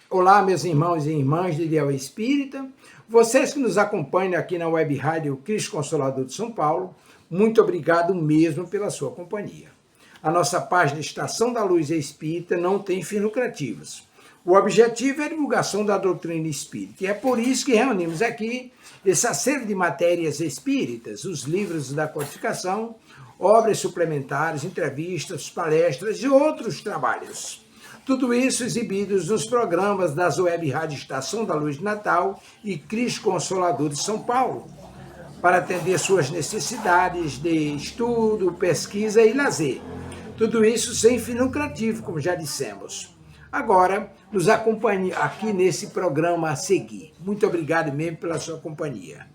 Olá, meus irmãos e irmãs de Ideal Espírita, vocês que nos acompanham aqui na Web Rádio Cristo Consolador de São Paulo, muito obrigado mesmo pela sua companhia. A nossa página Estação da Luz Espírita não tem fins lucrativos. O objetivo é a divulgação da doutrina espírita, e é por isso que reunimos aqui esse acervo de matérias espíritas, os livros da codificação, obras suplementares, entrevistas, palestras e outros trabalhos. Tudo isso exibidos nos programas das Web Rádio Estação da Luz de Natal e Cristo Consolador de São Paulo, para atender suas necessidades de estudo, pesquisa e lazer. Tudo isso sem fim lucrativo, como já dissemos. Agora, nos acompanhe aqui nesse programa a seguir. Muito obrigado mesmo pela sua companhia.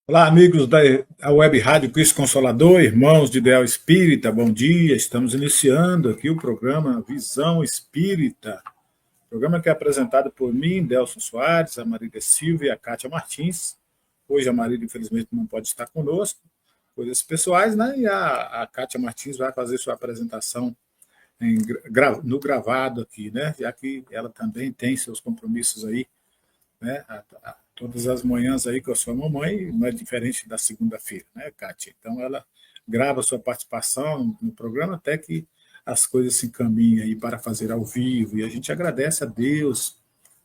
Olá, amigos da Web Rádio Cristo Consolador, irmãos de Ideal Espírita, bom dia. Estamos iniciando aqui o programa Visão Espírita, programa que é apresentado por mim, Delson Soares, a Marília Silva e a Kátia Martins. Hoje a Marília, infelizmente, não pode estar conosco, coisas pessoais, né? E a Kátia Martins vai fazer sua apresentação no gravado aqui, né? Já que ela também tem seus compromissos aí, né? Todas as manhãs aí com a sua mamãe, não é diferente da segunda-feira, né, Kátia? Então, ela grava sua participação no programa até que as coisas se encaminhem aí para fazer ao vivo. E a gente agradece a Deus,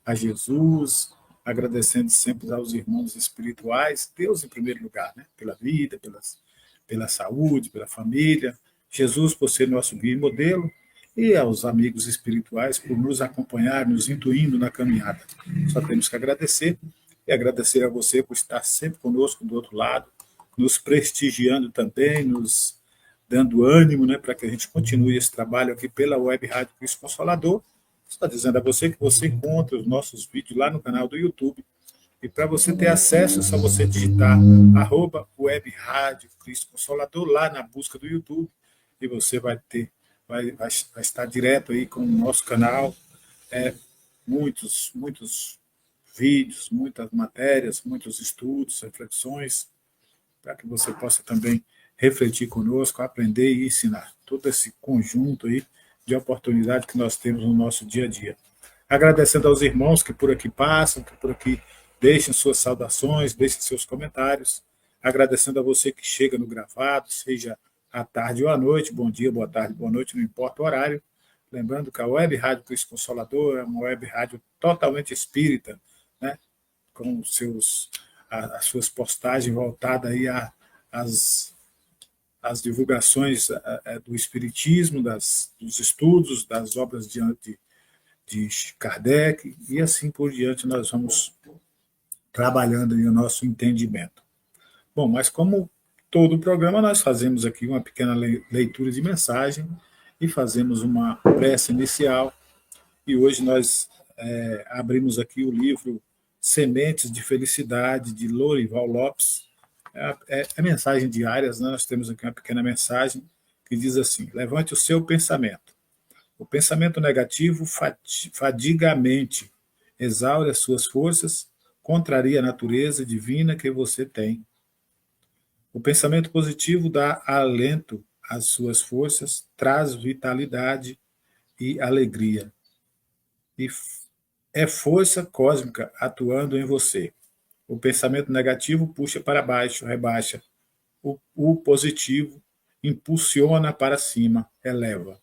a Jesus, agradecendo sempre aos irmãos espirituais, Deus em primeiro lugar, né? Pela vida, pela saúde, pela família, Jesus por ser nosso guia e modelo, e aos amigos espirituais por nos acompanhar, nos intuindo na caminhada. Só temos que agradecer e agradecer a você por estar sempre conosco do outro lado, nos prestigiando também, nos dando ânimo, né, para que a gente continue esse trabalho aqui pela Web Rádio Cristo Consolador. Estou dizendo a você que você encontra os nossos vídeos lá no canal do YouTube. E para você ter acesso, é só você digitar @Web Rádio Cristo Consolador lá na busca do YouTube e você vai estar direto aí com o nosso canal. Muitos vídeos, muitas matérias, muitos estudos, reflexões, para que você possa também refletir conosco, aprender e ensinar. Todo esse conjunto aí de oportunidade que nós temos no nosso dia a dia. Agradecendo aos irmãos que por aqui passam, que por aqui deixem suas saudações, deixem seus comentários. Agradecendo a você que chega no gravado, seja à tarde ou à noite, bom dia, boa tarde, boa noite, não importa o horário. Lembrando que a Web Rádio Cristo Consolador é uma web rádio totalmente espírita, né? Com as suas postagens voltadas aí às divulgações do espiritismo, dos estudos, das obras de Kardec, e assim por diante nós vamos trabalhando aí o nosso entendimento. Bom, mas como todo o programa, nós fazemos aqui uma pequena leitura de mensagem e fazemos uma prece inicial. E hoje nós abrimos aqui o livro Sementes de Felicidade, de Lorival Lopes. É mensagem diárias, né? Nós temos aqui uma pequena mensagem que diz assim: levante o seu pensamento. O pensamento negativo fadiga a mente, exaure as suas forças, contraria a natureza divina que você tem. O pensamento positivo dá alento às suas forças, traz vitalidade e alegria. E é força cósmica atuando em você. O pensamento negativo puxa para baixo, rebaixa. O positivo impulsiona para cima, eleva.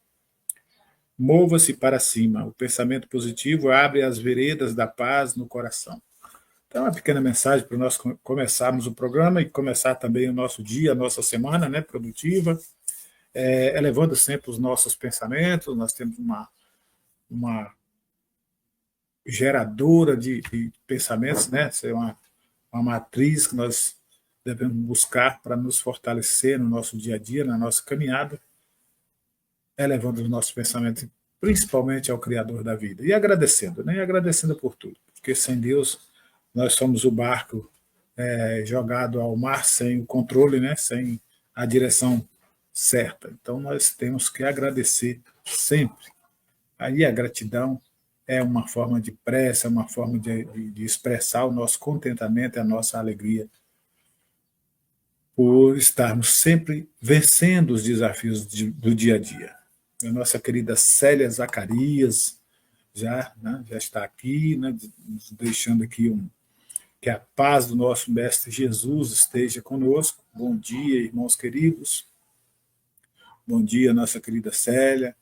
Mova-se para cima. O pensamento positivo abre as veredas da paz no coração. Então, uma pequena mensagem para nós começarmos o programa e começar também o nosso dia, a nossa semana, né, produtiva, elevando sempre os nossos pensamentos. Nós temos uma geradora de pensamentos, né, ser uma matriz que nós devemos buscar para nos fortalecer no nosso dia a dia, na nossa caminhada. elevando os nossos pensamentos, principalmente ao Criador da vida, e agradecendo, né? E agradecendo por tudo, porque sem Deus nós somos o barco jogado ao mar sem o controle, né? Sem a direção certa. Então nós temos que agradecer sempre. Aí a gratidão é uma forma de prece, é uma forma de expressar o nosso contentamento e a nossa alegria por estarmos sempre vencendo os desafios do dia a dia. A nossa querida Célia Zacarias já está aqui, né, nos deixando aqui que a paz do nosso Mestre Jesus esteja conosco. Bom dia, irmãos queridos. Bom dia, nossa querida Célia.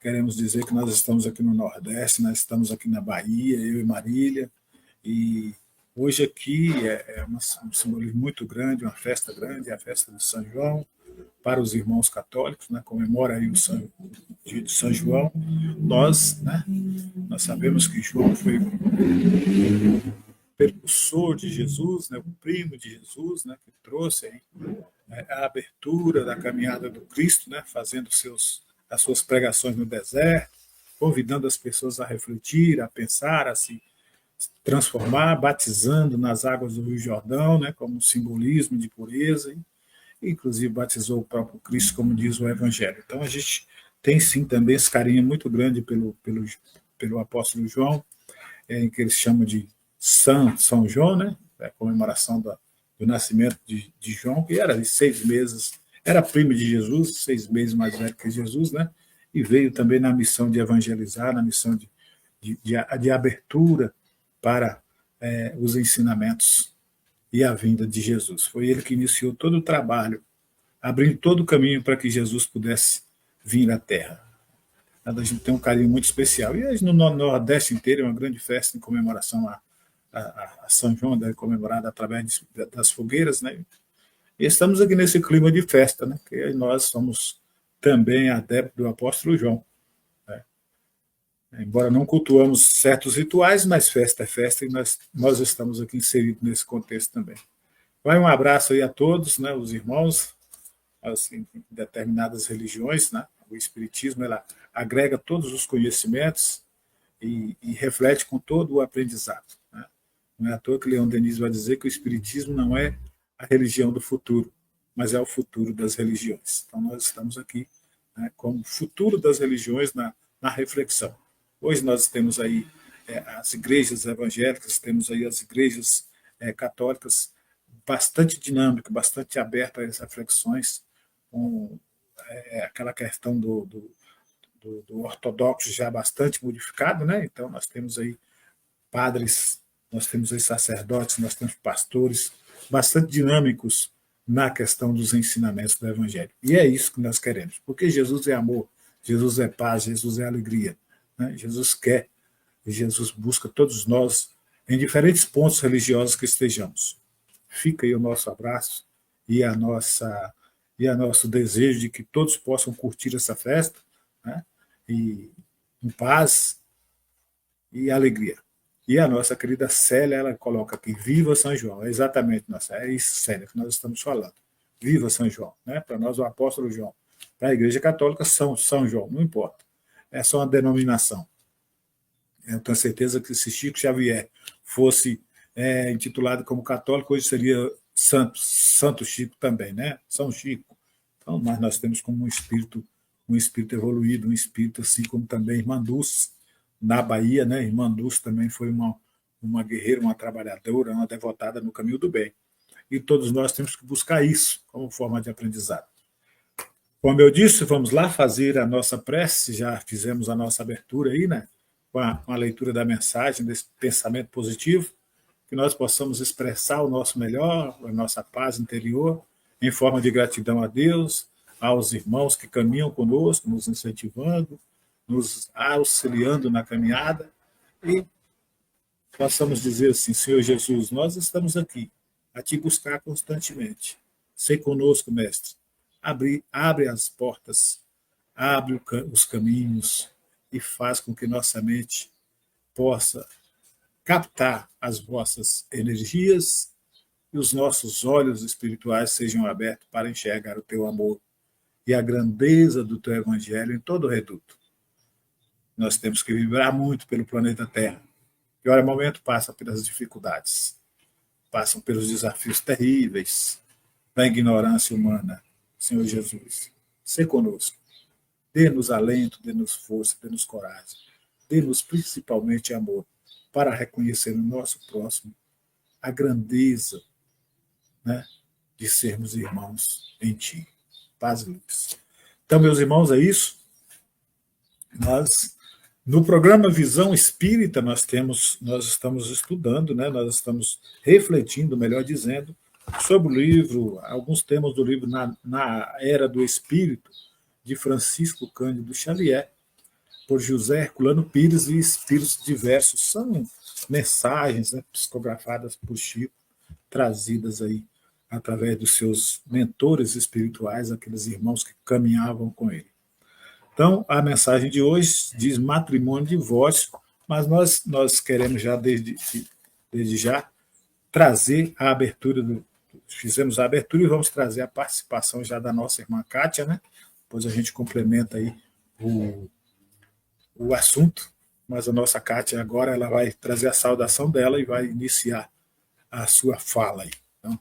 Queremos dizer que nós estamos aqui no Nordeste, nós estamos aqui na Bahia, eu e Marília, e hoje aqui um simbolismo muito grande, uma festa grande, é a festa de São João, para os irmãos católicos, né, comemora aí o dia de São João. Nós sabemos que João foi o precursor de Jesus, né, o primo de Jesus, né, que trouxe aí a abertura da caminhada do Cristo, né, fazendo as suas pregações no deserto, convidando as pessoas a refletir, a pensar, a se transformar, batizando nas águas do Rio Jordão, né, como um simbolismo de pureza, e inclusive batizou o próprio Cristo, como diz o Evangelho. Então a gente tem sim também esse carinho muito grande pelo apóstolo João, em que eles chamam de São João, né, a comemoração do nascimento de João, que era de 6 meses, era primo de Jesus, 6 meses mais velho que Jesus, né, e veio também na missão de evangelizar, na missão de abertura para os ensinamentos e a vinda de Jesus. Foi ele que iniciou todo o trabalho, abrindo todo o caminho para que Jesus pudesse vir à Terra. A gente tem um carinho muito especial. E no Nordeste inteiro é uma grande festa em comemoração a São João, comemorada através das fogueiras, né? E estamos aqui nesse clima de festa, né? Que nós somos também adeptos do apóstolo João. Né? Embora não cultuamos certos rituais, mas festa é festa e nós estamos aqui inseridos nesse contexto também. Vai um abraço aí a todos, né? Os irmãos, assim, determinadas religiões, né? O Espiritismo ela agrega todos os conhecimentos e reflete com todo o aprendizado. Né? Não é à toa que Leon Denis vai dizer que o Espiritismo não é a religião do futuro, mas é o futuro das religiões. Então nós estamos aqui, né, como futuro das religiões na reflexão. Hoje nós temos aí as igrejas evangélicas, temos aí as igrejas católicas bastante dinâmicas, bastante abertas a essas reflexões, com aquela questão do ortodoxo já bastante modificado, né? Então nós temos aí padres, nós temos aí sacerdotes, nós temos pastores bastante dinâmicos na questão dos ensinamentos do Evangelho. E é isso que nós queremos, porque Jesus é amor, Jesus é paz, Jesus é alegria. Né? Jesus quer e Jesus busca todos nós em diferentes pontos religiosos que estejamos. Fica aí o nosso abraço e a nosso desejo de que todos possam curtir essa festa, né? E em paz e alegria. E a nossa querida Célia, ela coloca aqui, viva São João. É exatamente, é isso, Célia, que nós estamos falando. Viva São João. Né? Para nós, o apóstolo João. Para a Igreja Católica, São João, não importa. É só uma denominação. Eu tenho certeza que se Chico Xavier fosse intitulado como católico, hoje seria Santo Chico também, né? São Chico. Então, mas nós temos como um espírito evoluído, um espírito assim como também Irmã Dulce, na Bahia, né? Irmã Dulce também foi uma guerreira, uma trabalhadora, uma devotada no caminho do bem. E todos nós temos que buscar isso como forma de aprendizado. Como eu disse, vamos lá fazer a nossa prece, já fizemos a nossa abertura aí, né? Com a leitura da mensagem, desse pensamento positivo, que nós possamos expressar o nosso melhor, a nossa paz interior, em forma de gratidão a Deus, aos irmãos que caminham conosco, nos incentivando, nos auxiliando na caminhada, e possamos dizer assim, Senhor Jesus, nós estamos aqui a te buscar constantemente. Sei conosco, Mestre. Abre as portas, abre os caminhos e faz com que nossa mente possa captar as vossas energias e os nossos olhos espirituais sejam abertos para enxergar o teu amor e a grandeza do teu evangelho em todo o reduto. Nós temos que vibrar muito pelo planeta Terra. E, hora momento, passa pelas dificuldades, passam pelos desafios terríveis da ignorância humana. Senhor Jesus, sê conosco. Dê-nos alento, dê-nos força, dê-nos coragem. Dê-nos principalmente amor para reconhecer no nosso próximo a grandeza, né, de sermos irmãos em Ti. Paz e luz. Então, meus irmãos, é isso. No programa Visão Espírita, nós estamos estudando, né, nós estamos refletindo, melhor dizendo, sobre o livro, alguns temas do livro Na Era do Espírito, de Francisco Cândido Xavier, por José Herculano Pires e Espíritos Diversos. São mensagens, né, psicografadas por Chico, trazidas aí através dos seus mentores espirituais, aqueles irmãos que caminhavam com ele. Então, a mensagem de hoje diz matrimônio e divórcio, mas nós queremos já, desde já, trazer a abertura, fizemos a abertura e vamos trazer a participação já da nossa irmã Kátia, né? Depois a gente complementa aí o assunto, mas a nossa Kátia agora ela vai trazer a saudação dela e vai iniciar a sua fala aí. Então,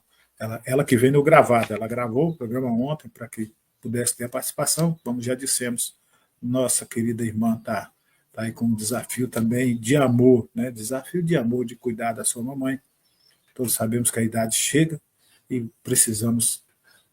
ela que vem no gravado, ela gravou o programa ontem para que pudesse ter a participação, como já dissemos, nossa querida irmã está aí com um desafio também de amor, né? Desafio de amor, de cuidar da sua mamãe. Todos sabemos que a idade chega e precisamos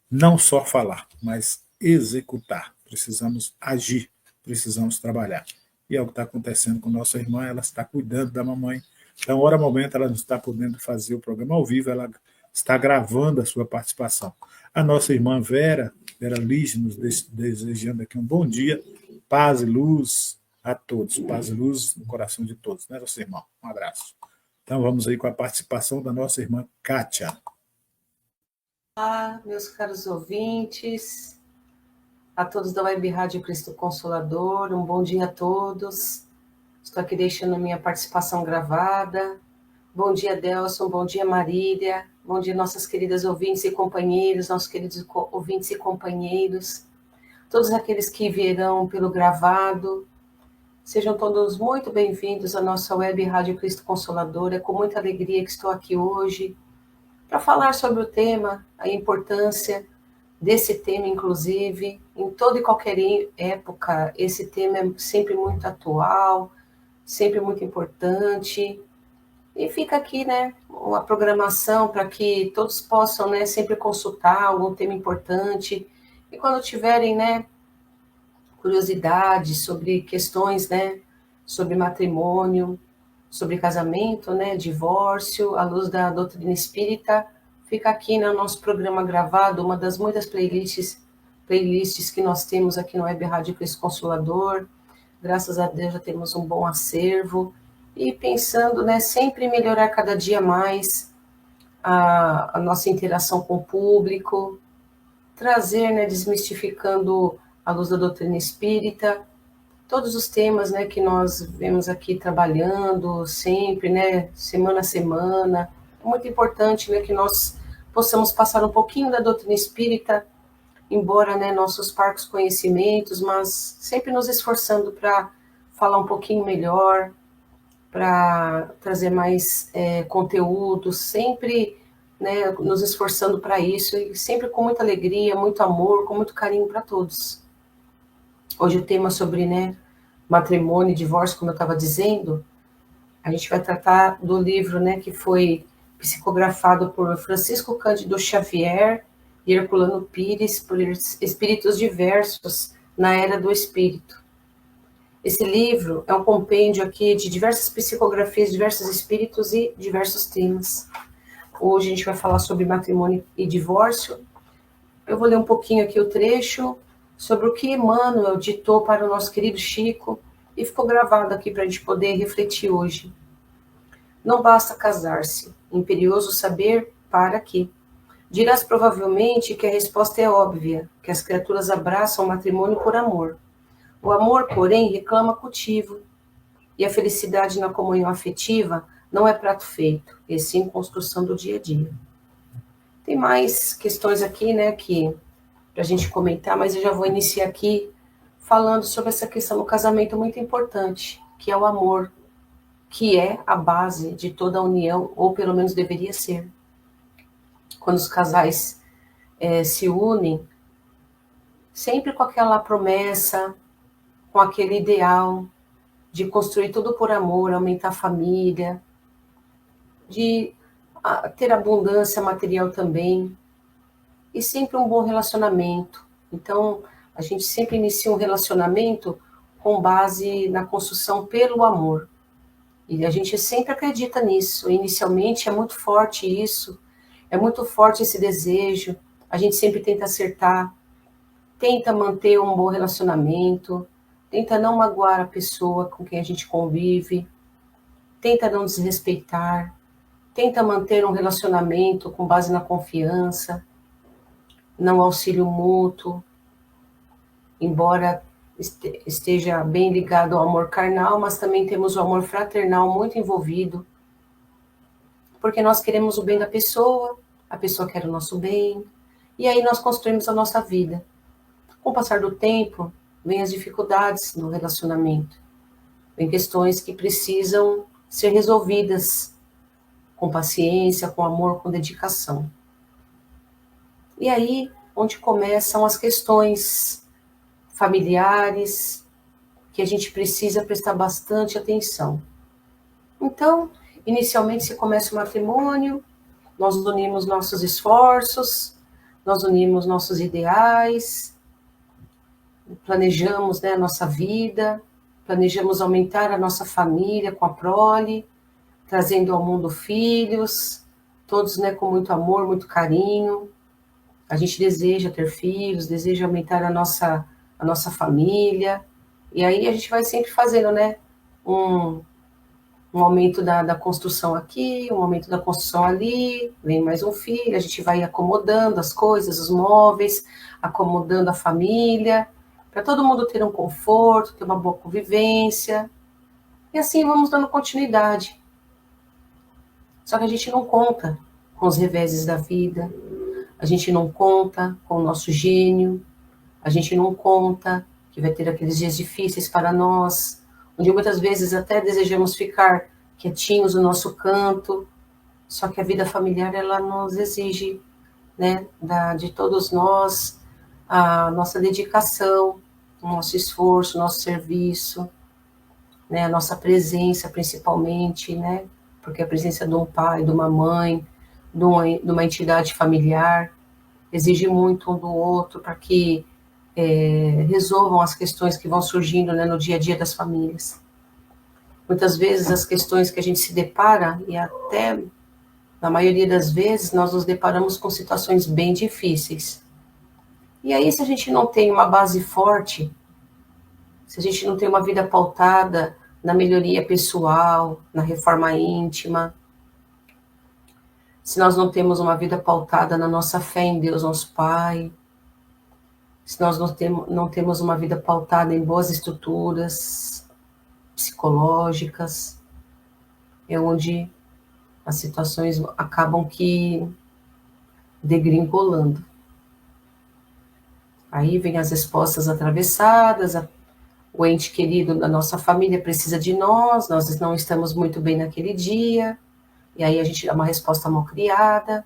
não só falar, mas executar. Precisamos agir, precisamos trabalhar. E é o que está acontecendo com nossa irmã, ela está cuidando da mamãe. Então, hora momento, ela não está podendo fazer o programa ao vivo, ela está gravando a sua participação. A nossa irmã Vera Liz, nos desejando aqui um bom dia, paz e luz a todos, paz e luz no coração de todos, né, nosso irmão? Um abraço. Então, vamos aí com a participação da nossa irmã Kátia. Olá, meus caros ouvintes, a todos da Web Rádio Cristo Consolador, um bom dia a todos. Estou aqui deixando minha participação gravada. Bom dia, Delson, bom dia, Marília, bom dia, nossas queridas ouvintes e companheiros, nossos queridos ouvintes e companheiros, todos aqueles que virão pelo gravado. Sejam todos muito bem-vindos à nossa Web Rádio Cristo Consolador. É com muita alegria que estou aqui hoje para falar sobre o tema, a importância desse tema, inclusive, em toda e qualquer época. Esse tema é sempre muito atual, sempre muito importante. E fica aqui, né, uma programação para que todos possam, né, sempre consultar algum tema importante. E quando tiverem, né, curiosidades sobre questões, né, sobre matrimônio, sobre casamento, né, divórcio, à luz da doutrina espírita, fica aqui no nosso programa gravado, uma das muitas playlists que nós temos aqui no Web Rádio Cristo Consolador. Graças a Deus já temos um bom acervo e pensando, né, sempre em melhorar cada dia mais a nossa interação com o público, trazer, né, desmistificando à luz da doutrina espírita, todos os temas, né, que nós vemos aqui trabalhando sempre, né, semana a semana. É muito importante, né, que nós possamos passar um pouquinho da doutrina espírita, embora, né, nossos parcos conhecimentos, mas sempre nos esforçando para falar um pouquinho melhor, para trazer mais conteúdo, sempre, né, nos esforçando para isso, e sempre com muita alegria, muito amor, com muito carinho para todos. Hoje o tema sobre, né, matrimônio e divórcio, como eu estava dizendo, a gente vai tratar do livro, né, que foi psicografado por Francisco Cândido Xavier e Herculano Pires, por Espíritos Diversos na Era do Espírito. Esse livro é um compêndio aqui de diversas psicografias, diversos espíritos e diversos temas. Hoje a gente vai falar sobre matrimônio e divórcio. Eu vou ler um pouquinho aqui o trecho sobre o que Emmanuel ditou para o nosso querido Chico e ficou gravado aqui para a gente poder refletir hoje. Não basta casar-se, imperioso saber para quê. Dirás provavelmente que a resposta é óbvia, que as criaturas abraçam o matrimônio por amor. O amor, porém, reclama cultivo, e a felicidade na comunhão afetiva não é prato feito, e sim construção do dia a dia. Tem mais questões aqui, né, que para a gente comentar, mas eu já vou iniciar aqui falando sobre essa questão do casamento muito importante, que é o amor, que é a base de toda a união, ou pelo menos deveria ser. Quando os casais se unem, sempre com aquela promessa, com aquele ideal de construir tudo por amor, aumentar a família, de ter abundância material também, e sempre um bom relacionamento. Então, a gente sempre inicia um relacionamento com base na construção pelo amor. E a gente sempre acredita nisso. Inicialmente é muito forte isso, é muito forte esse desejo. A gente sempre tenta acertar, tenta manter um bom relacionamento, tenta não magoar a pessoa com quem a gente convive, tenta não desrespeitar, tenta manter um relacionamento com base na confiança, no auxílio mútuo, embora esteja bem ligado ao amor carnal, mas também temos o amor fraternal muito envolvido, porque nós queremos o bem da pessoa, a pessoa quer o nosso bem, e aí nós construímos a nossa vida. Com o passar do tempo, vem as dificuldades no relacionamento, vem questões que precisam ser resolvidas com paciência, com amor, com dedicação. E aí, onde começam as questões familiares, que a gente precisa prestar bastante atenção. Então, inicialmente se começa o matrimônio, nós unimos nossos esforços, nós unimos nossos ideais, planejamos, a nossa vida, planejamos aumentar a nossa família com a prole, trazendo ao mundo filhos, todos, com muito amor, muito carinho. A gente deseja ter filhos, deseja aumentar a nossa família, e aí a gente vai sempre fazendo, um aumento da construção aqui, um aumento da construção ali, vem mais um filho, a gente vai acomodando as coisas, os móveis, acomodando a família, para todo mundo ter um conforto, ter uma boa convivência, e assim vamos dando continuidade. Só que a gente não conta com os reveses da vida, a gente não conta com o nosso gênio, a gente não conta que vai ter aqueles dias difíceis para nós, onde muitas vezes até desejamos ficar quietinhos no nosso canto, só que a vida familiar, ela nos exige, de todos nós, a nossa dedicação, o nosso esforço, o nosso serviço, a nossa presença principalmente, porque a presença de um pai, de uma mãe, de uma entidade familiar, exige muito um do outro para que resolvam as questões que vão surgindo, no dia a dia das famílias. Muitas vezes as questões que a gente se depara, e até na maioria das vezes nós nos deparamos com situações bem difíceis. E aí, se a gente não tem uma base forte, se a gente não tem uma vida pautada na melhoria pessoal, na reforma íntima, se nós não temos uma vida pautada na nossa fé em Deus, nosso Pai, se nós não temos uma vida pautada em boas estruturas psicológicas, é onde as situações acabam que degringolando. Aí vem as respostas atravessadas, o ente querido da nossa família precisa de nós não estamos muito bem naquele dia, e aí a gente dá uma resposta mal criada,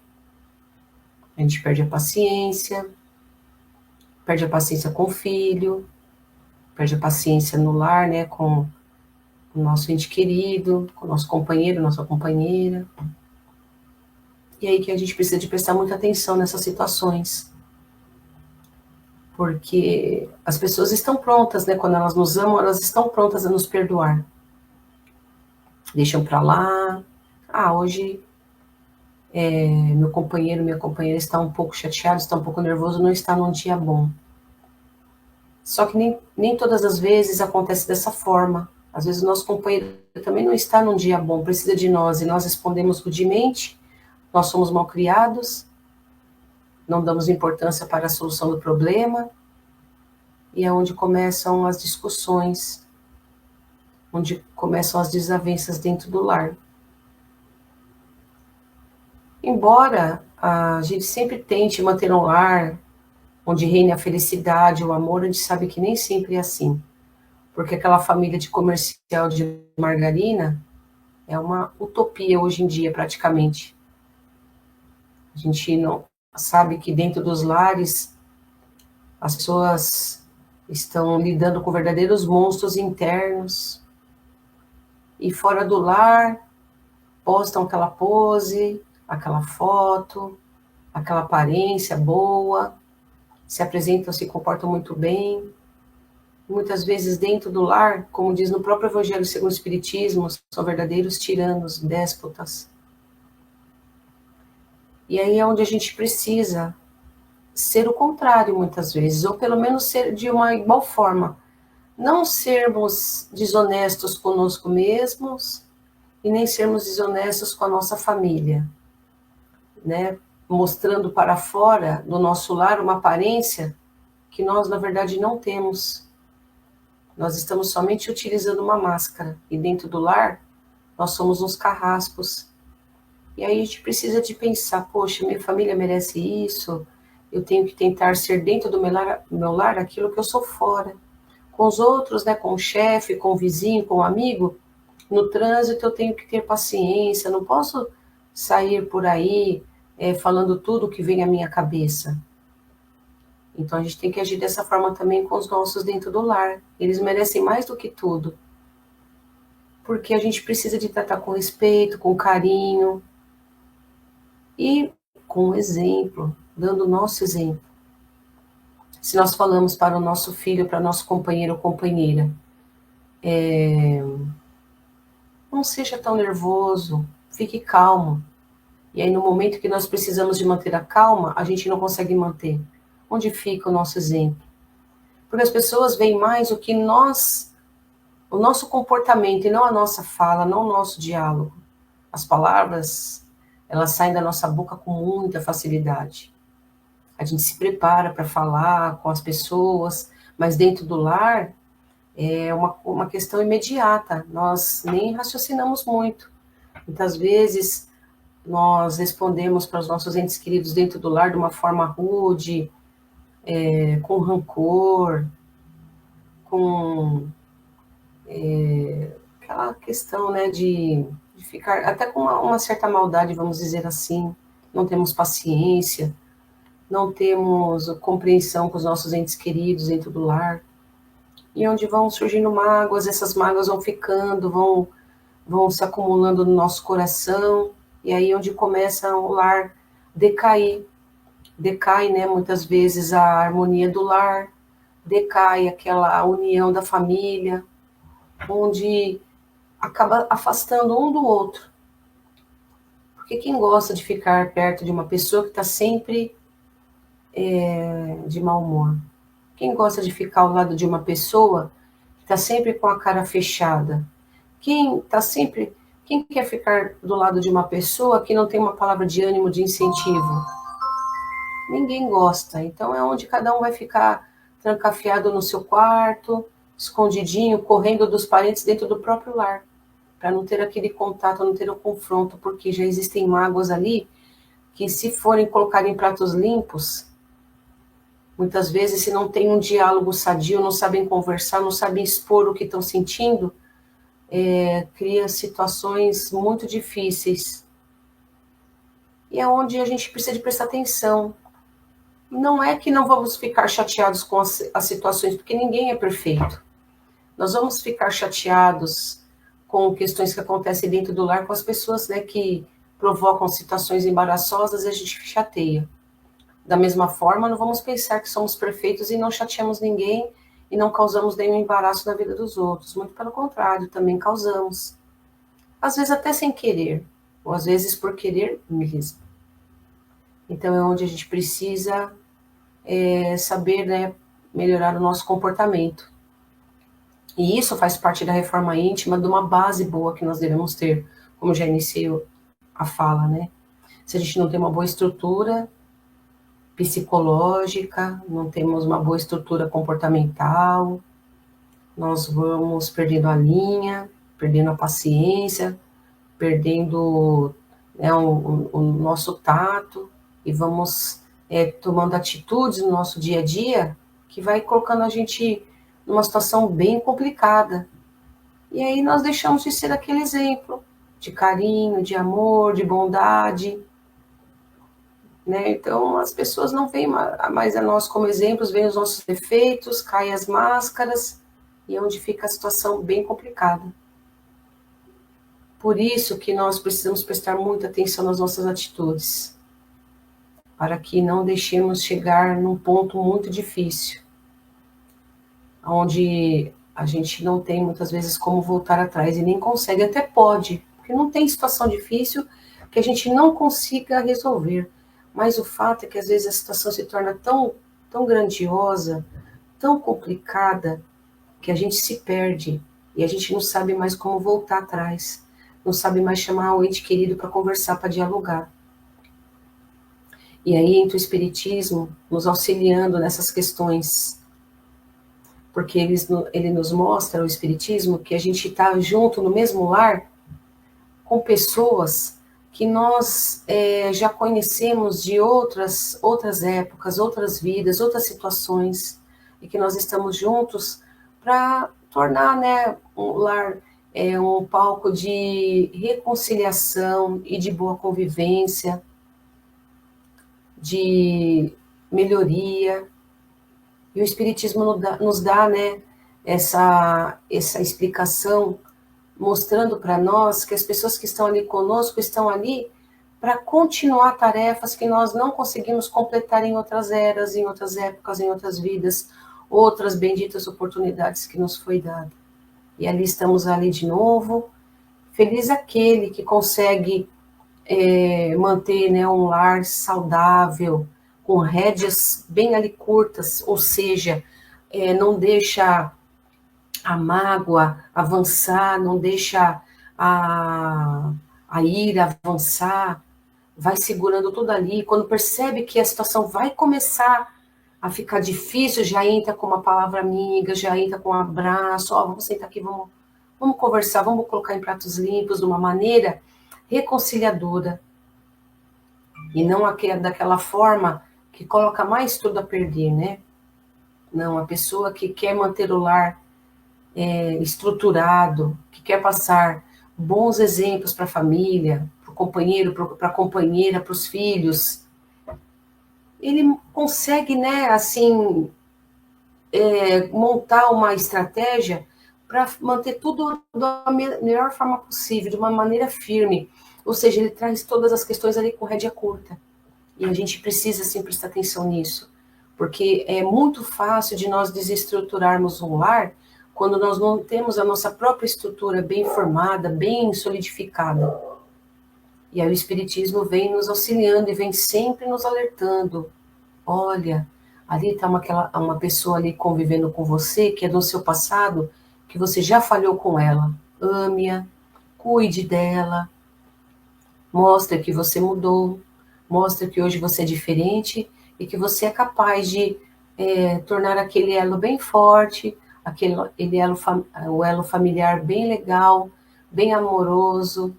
a gente perde a paciência com o filho, perde a paciência no lar, com o nosso ente querido, com o nosso companheiro, nossa companheira. E aí que a gente precisa de prestar muita atenção nessas situações. Porque as pessoas estão prontas, quando elas nos amam, elas estão prontas a nos perdoar. Deixam pra lá. Hoje meu companheiro, minha companheira está um pouco chateado, está um pouco nervoso, não está num dia bom. Só que nem todas as vezes acontece dessa forma. Às vezes o nosso companheiro também não está num dia bom, precisa de nós, e nós respondemos rudemente, nós somos mal criados, não damos importância para a solução do problema, e é onde começam as discussões, onde começam as desavenças dentro do lar. Embora a gente sempre tente manter um lar onde reina a felicidade, o amor, a gente sabe que nem sempre é assim. Porque aquela família de comercial de margarina é uma utopia hoje em dia, praticamente. A gente não sabe que dentro dos lares as pessoas estão lidando com verdadeiros monstros internos. E fora do lar, postam aquela pose, aquela foto, aquela aparência boa, se apresentam, se comportam muito bem. Muitas vezes dentro do lar, como diz no próprio Evangelho segundo o Espiritismo, são verdadeiros tiranos, déspotas. E aí é onde a gente precisa ser o contrário muitas vezes, ou pelo menos ser de uma igual forma. Não sermos desonestos conosco mesmos e nem sermos desonestos com a nossa família, né? Mostrando para fora do nosso lar uma aparência que nós, na verdade, não temos. Nós estamos somente utilizando uma máscara. E dentro do lar, nós somos uns carrascos. E aí a gente precisa de pensar, poxa, minha família merece isso, eu tenho que tentar ser dentro do meu lar aquilo que eu sou fora. Com os outros, né, com o chefe, com o vizinho, com o amigo, no trânsito eu tenho que ter paciência, não posso sair por aí falando tudo que vem à minha cabeça. Então a gente tem que agir dessa forma também com os nossos dentro do lar. Eles merecem mais do que tudo. Porque a gente precisa de tratar com respeito, com carinho e com exemplo, dando o nosso exemplo. Se nós falamos para o nosso filho, para nosso companheiro ou companheira, não seja tão nervoso, fique calmo. E aí no momento que nós precisamos de manter a calma, a gente não consegue manter. Onde fica o nosso exemplo? Porque as pessoas veem mais o que nós, o nosso comportamento e não a nossa fala, não o nosso diálogo. As palavras, elas saem da nossa boca com muita facilidade. A gente se prepara para falar com as pessoas, mas dentro do lar é uma questão imediata. Nós nem raciocinamos muito. Muitas vezes nós respondemos para os nossos entes queridos dentro do lar de uma forma rude, com rancor, com aquela questão, né, de ficar até com uma certa maldade, vamos dizer assim. Não temos paciência, não temos compreensão com os nossos entes queridos dentro do lar. E onde vão surgindo mágoas, essas mágoas vão ficando, vão se acumulando no nosso coração, e aí onde começa o lar decair. Decai, né, muitas vezes a harmonia do lar, decai aquela união da família, onde acaba afastando um do outro. Porque quem gosta de ficar perto de uma pessoa que está sempre de mau humor? Quem gosta de ficar ao lado de uma pessoa que está sempre com a cara fechada? Quem quer ficar do lado de uma pessoa que não tem uma palavra de ânimo, de incentivo? Ninguém gosta. Então é onde cada um vai ficar trancafiado no seu quarto, escondidinho, correndo dos parentes dentro do próprio lar, para não ter aquele contato, não ter o confronto, porque já existem mágoas ali que, se forem colocar em pratos limpos, muitas vezes, se não tem um diálogo sadio, não sabem conversar, não sabem expor o que estão sentindo, cria situações muito difíceis. E é onde a gente precisa de prestar atenção. Não é que não vamos ficar chateados com as situações, porque ninguém é perfeito. Nós vamos ficar chateados com questões que acontecem dentro do lar, com as pessoas, né, que provocam situações embaraçosas, e a gente chateia. Da mesma forma, não vamos pensar que somos perfeitos e não chateamos ninguém e não causamos nenhum embaraço na vida dos outros. Muito pelo contrário, também causamos. Às vezes até sem querer, ou às vezes por querer mesmo. Então é onde a gente precisa saber, né, melhorar o nosso comportamento. E isso faz parte da reforma íntima, de uma base boa que nós devemos ter, como já iniciei a fala, né? Se a gente não tem uma boa estrutura psicológica, não temos uma boa estrutura comportamental, nós vamos perdendo a linha, perdendo a paciência, perdendo, né, o nosso tato, e vamos tomando atitudes no nosso dia a dia, que vai colocando a gente numa situação bem complicada. E aí nós deixamos de ser aquele exemplo de carinho, de amor, de bondade, né? Então as pessoas não veem mais a nós como exemplos, veem os nossos defeitos, caem as máscaras, e é onde fica a situação bem complicada. Por isso que nós precisamos prestar muita atenção nas nossas atitudes, para que não deixemos chegar num ponto muito difícil, onde a gente não tem muitas vezes como voltar atrás e nem consegue, até pode, porque não tem situação difícil que a gente não consiga resolver. Mas o fato é que às vezes a situação se torna tão grandiosa, tão complicada, que a gente se perde e a gente não sabe mais como voltar atrás, não sabe mais chamar o ente querido para conversar, para dialogar. E aí entra o Espiritismo nos auxiliando nessas questões, porque ele nos mostra, o Espiritismo, que a gente está junto no mesmo lar com pessoas que nós já conhecemos de outras épocas, outras vidas, outras situações, e que nós estamos juntos para tornar, né, um lar um palco de reconciliação e de boa convivência, de melhoria. E o Espiritismo nos dá, né, essa explicação, mostrando para nós que as pessoas que estão ali conosco estão ali para continuar tarefas que nós não conseguimos completar em outras eras, em outras épocas, em outras vidas, outras benditas oportunidades que nos foi dada. E ali estamos ali de novo. Feliz aquele que consegue manter, né, um lar saudável, com rédeas bem ali curtas, ou seja, não deixa a mágoa avançar, não deixa a ira avançar, vai segurando tudo ali. Quando percebe que a situação vai começar a ficar difícil, já entra com uma palavra amiga, já entra com um abraço, vamos sentar aqui, vamos conversar, vamos colocar em pratos limpos, de uma maneira reconciliadora, e não daquela forma que coloca mais tudo a perder, né? Não, a pessoa que quer manter o lar estruturado, que quer passar bons exemplos para a família, para o companheiro, para a companheira, para os filhos, ele consegue, né, assim, montar uma estratégia para manter tudo da melhor forma possível, de uma maneira firme. Ou seja, ele traz todas as questões ali com rédea curta. E a gente precisa, sim, prestar atenção nisso. Porque é muito fácil de nós desestruturarmos um lar quando nós não temos a nossa própria estrutura bem formada, bem solidificada. E aí o Espiritismo vem nos auxiliando e vem sempre nos alertando. Olha, ali está uma pessoa ali convivendo com você, que é do seu passado, que você já falhou com ela. Ame-a, cuide dela, mostre que você mudou, mostre que hoje você é diferente e que você é capaz de tornar aquele elo bem forte, o elo familiar bem legal, bem amoroso.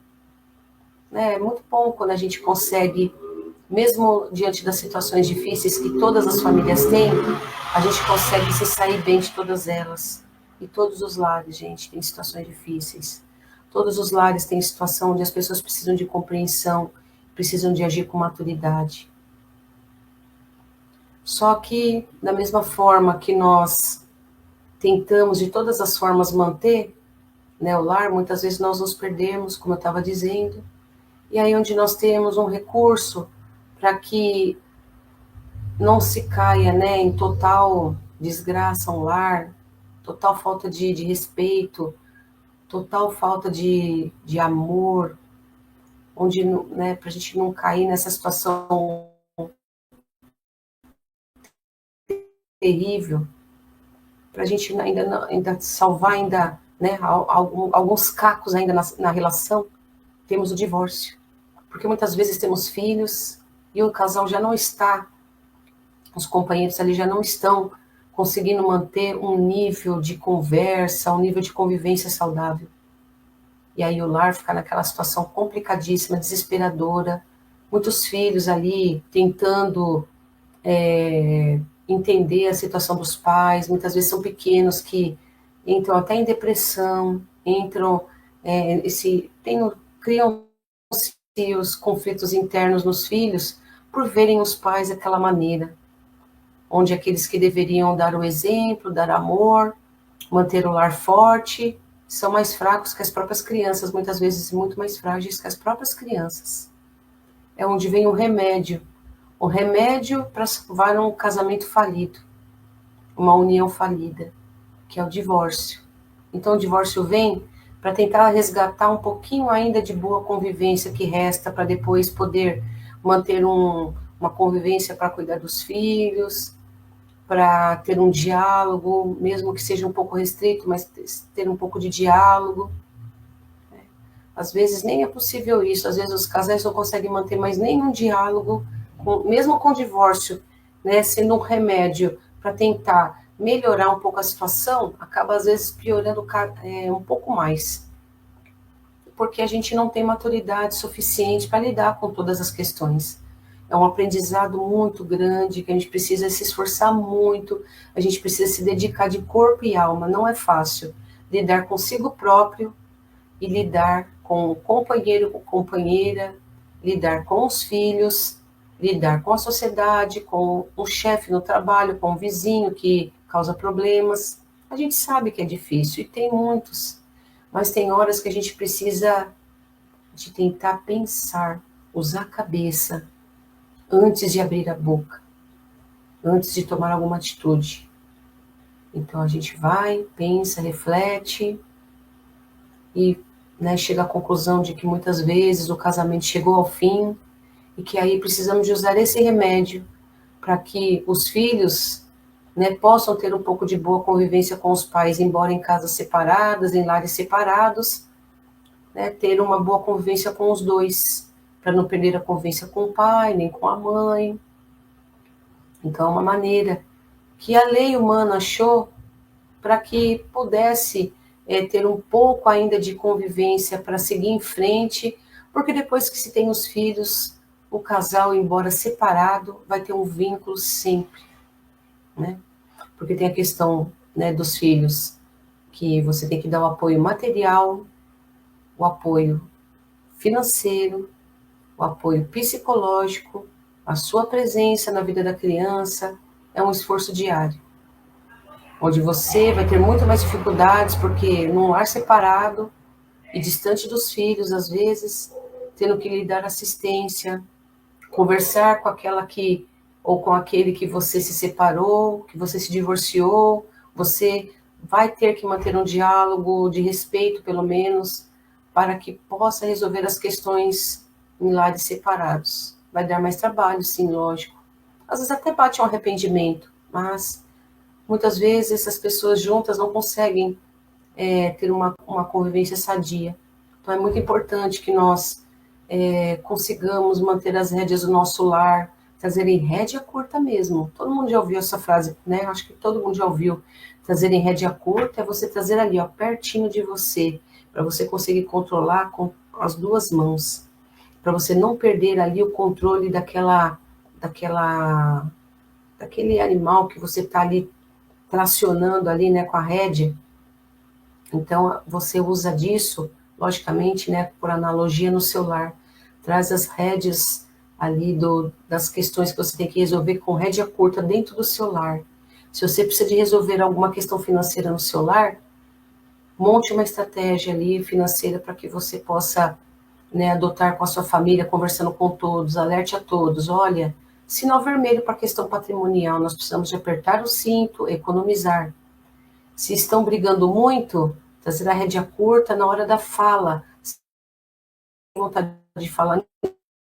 É muito bom quando a gente consegue, mesmo diante das situações difíceis que todas as famílias têm, a gente consegue se sair bem de todas elas. E todos os lares, gente, têm situações difíceis. Todos os lares têm situação onde as pessoas precisam de compreensão, precisam de agir com maturidade. Só que, da mesma forma que nós tentamos de todas as formas manter, né, o lar, muitas vezes nós nos perdemos, como eu estava dizendo. E aí onde nós temos um recurso para que não se caia, né, em total desgraça um lar, total falta de respeito, total falta de amor, onde, né, para a gente não cair nessa situação terrível, para a gente ainda salvar ainda, né, alguns cacos ainda na relação, temos o divórcio. Porque muitas vezes temos filhos e o casal já não está, os companheiros ali já não estão conseguindo manter um nível de conversa, um nível de convivência saudável. E aí o lar fica naquela situação complicadíssima, desesperadora, muitos filhos ali tentando entender a situação dos pais, muitas vezes são pequenos que entram até em depressão, criam-se os conflitos internos nos filhos por verem os pais daquela maneira, onde aqueles que deveriam dar o exemplo, dar amor, manter o lar forte, são mais fracos que as próprias crianças, muitas vezes muito mais frágeis que as próprias crianças. É onde vem o remédio para salvar um casamento falido, uma união falida, que é o divórcio. Então o divórcio vem para tentar resgatar um pouquinho ainda de boa convivência que resta, para depois poder manter uma convivência para cuidar dos filhos, para ter um diálogo, mesmo que seja um pouco restrito, mas ter um pouco de diálogo. Às vezes nem é possível isso, às vezes os casais não conseguem manter mais nenhum diálogo, mesmo com o divórcio, né, sendo um remédio para tentar melhorar um pouco a situação, acaba às vezes piorando um pouco mais, porque a gente não tem maturidade suficiente para lidar com todas as questões. É um aprendizado muito grande, que a gente precisa se esforçar muito, a gente precisa se dedicar de corpo e alma, não é fácil lidar consigo próprio e lidar com o companheiro, com a companheira, lidar com os filhos, lidar com a sociedade, com o chefe no trabalho, com o vizinho que causa problemas. A gente sabe que é difícil, e tem muitos, mas tem horas que a gente precisa de tentar pensar, usar a cabeça, antes de abrir a boca, antes de tomar alguma atitude. Então a gente vai, pensa, reflete e chega à conclusão de que muitas vezes o casamento chegou ao fim e que aí precisamos de usar esse remédio para que os filhos possam ter um pouco de boa convivência com os pais, embora em casas separadas, em lares separados, ter uma boa convivência com os dois, para não perder a convivência com o pai, nem com a mãe. Então, é uma maneira que a lei humana achou para que pudesse ter um pouco ainda de convivência para seguir em frente, porque depois que se tem os filhos, o casal, embora separado, vai ter um vínculo sempre, né? Porque tem a questão dos filhos, que você tem que dar o apoio material, o apoio financeiro, o apoio psicológico, a sua presença na vida da criança, é um esforço diário, onde você vai ter muito mais dificuldades, porque num lar separado e distante dos filhos, às vezes, tendo que lhe dar assistência, conversar com aquela ou com aquele que você se separou, que você se divorciou, você vai ter que manter um diálogo de respeito, pelo menos, para que possa resolver as questões em lares separados. Vai dar mais trabalho, sim, lógico. Às vezes até bate um arrependimento, mas muitas vezes essas pessoas juntas não conseguem ter uma convivência sadia. Então é muito importante que nós consigamos manter as rédeas do nosso lar, trazerem rédea curta mesmo. Todo mundo já ouviu essa frase, né? Acho que todo mundo já ouviu. Trazerem rédea curta é você trazer ali, ó, pertinho de você, para você conseguir controlar com as duas mãos, para você não perder ali o controle daquele animal que você está ali tracionando ali, com a rédea. Então, você usa disso, logicamente, por analogia no seu lar. Traz as rédeas ali das questões que você tem que resolver com rédea curta dentro do seu lar. Se você precisa de resolver alguma questão financeira no seu lar, monte uma estratégia ali financeira para que você possa adotar com a sua família, conversando com todos, alerte a todos. Olha, sinal vermelho para a questão patrimonial, nós precisamos de apertar o cinto, economizar. Se estão brigando muito, trazer a rédea curta na hora da fala. Se tem vontade de falar,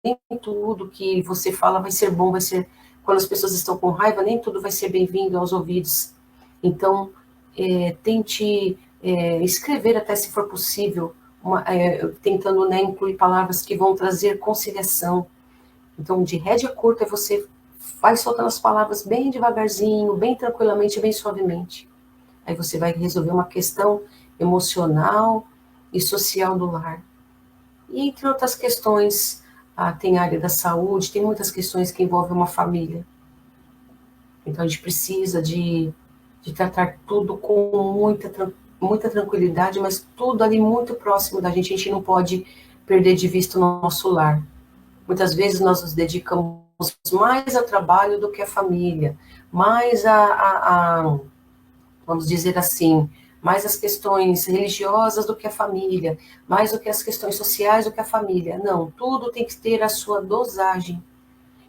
nem tudo que você fala vai ser bom, vai ser... Quando as pessoas estão com raiva, nem tudo vai ser bem-vindo aos ouvidos. Então, tente escrever até se for possível, tentando incluir palavras que vão trazer conciliação. Então, de rédea curta, você vai soltando as palavras bem devagarzinho, bem tranquilamente, bem suavemente. Aí você vai resolver uma questão emocional e social do lar. E entre outras questões, tem a área da saúde, tem muitas questões que envolvem uma família. Então a gente precisa de tratar tudo com muita tranquilidade, mas tudo ali muito próximo da gente. A gente não pode perder de vista o nosso lar. Muitas vezes nós nos dedicamos mais ao trabalho do que à família, mais vamos dizer assim, mais as questões religiosas do que a família, mais do que as questões sociais do que a família. Não, tudo tem que ter a sua dosagem.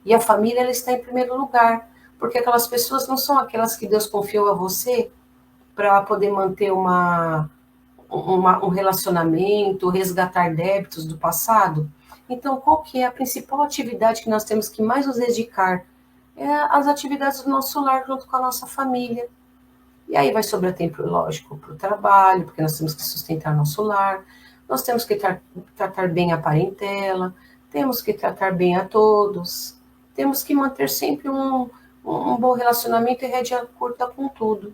E a família, ela está em primeiro lugar, porque aquelas pessoas não são aquelas que Deus confiou a você para poder manter um relacionamento, resgatar débitos do passado. Então, qual que é a principal atividade que nós temos que mais nos dedicar? É as atividades do nosso lar junto com a nossa família. E aí vai sobrar tempo, lógico, para o trabalho, porque nós temos que sustentar nosso lar, nós temos que tratar bem a parentela, temos que tratar bem a todos, temos que manter sempre um bom relacionamento e rédea curta com tudo.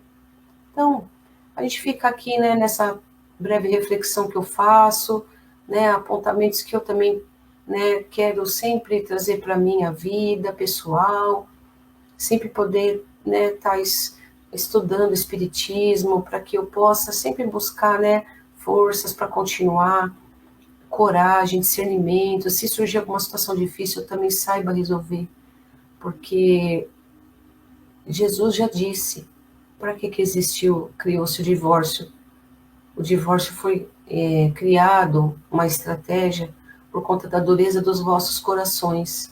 Então, a gente fica aqui, né, nessa breve reflexão que eu faço, né, apontamentos que eu também, né, quero sempre trazer para a minha vida pessoal, sempre poder, né, estar estudando espiritismo para que eu possa sempre buscar, né, forças para continuar, coragem, discernimento, se surgir alguma situação difícil, eu também saiba resolver, porque Jesus já disse, para que existiu, criou-se o divórcio? O divórcio foi criado, uma estratégia, por conta da dureza dos vossos corações.